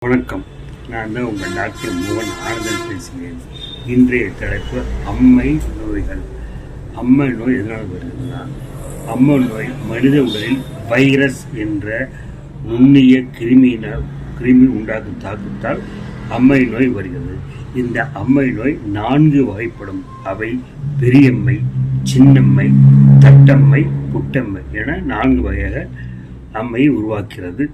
வணக்கம். நான் தான் உங்கள் டாக்டர் மோகன் ஆறுதல் பேசுகிறேன். இன்றைய தலைப்பு அம்மை நோய்கள். அம்மை நோய் எதனால் வருதுன்னா, அம்மை நோய் மனித உடலில் வைரஸ் என்ற நுண்ணிய கிருமி உண்டாக்கும் தாக்கத்தால் அம்மை நோய் வருகிறது. இந்த அம்மை நோய் 4 வகைப்படும். அவை பெரியம்மை, சின்னம்மை, தட்டம்மை, புட்டம்மை என 4 வகையாக அம்மையை உருவாக்கிறது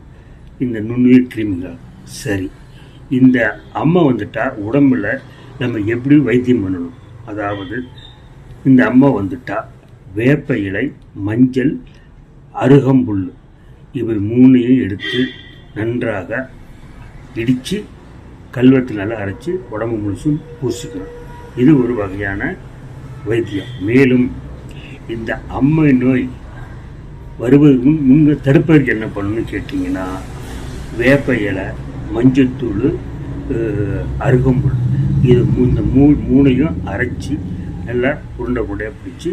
இந்த நுண்ணுயிர் கிருமிகள். சரி, இந்த அம்மை வந்துட்டா உடம்புல நம்ம எப்படி வைத்தியம் பண்ணணும்? அதாவது இந்த அம்மை வந்துட்டா வேப்ப இலை, மஞ்சள், அருகம்புல் இவை 3ஐயும் எடுத்து நன்றாக இடித்து கல்வத்தில் நல்லா அரைச்சி உடம்பு முழுசும் பூசிக்கணும். இது ஒரு வகையான வைத்தியம். மேலும் இந்த அம்மை நோய் வருவதற்கு முன்பு தடுப்பதற்கு என்ன பண்ணணும்னு கேட்டிங்கன்னா, வேப்ப இலை, மஞ்சத்தூள், அருகம்புல் இது இந்த 3ஐயும் அரைச்சி நல்லா உருண்டையாக பிடிச்சி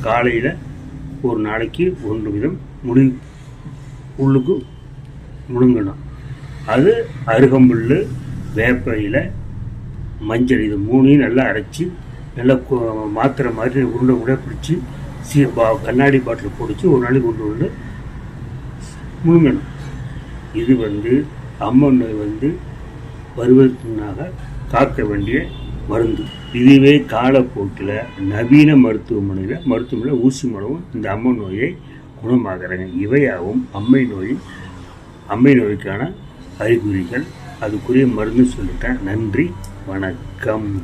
காலையில் ஒரு நாளைக்கு 1 விதம் உள்ளுக்கு முழுங்கணும். அது அருகம்புல், வேப்ப இலை, மஞ்சள் இது 3ஐயும் நல்லா அரைச்சி நல்லா மாத்திரை மாதிரி உருண்டையாக பிடிச்சி கண்ணாடி பாட்டில் பிடிச்சி ஒரு நாளைக்கு 1 முழுங்கணும். இது அம்மை நோய் வருவதற்காக காக்க வேண்டிய மருந்து. இதுவே காலப்போக்கில் நவீன மருத்துவமனையில் ஊசி மூலமும் இந்த அம்மை நோயை குணமாகிறாங்க. இவையாகவும் அம்மை நோய்க்கான அறிகுறிகள். அதுக்குரிய மருந்து சொல்லிட்டேன். நன்றி, வணக்கம்.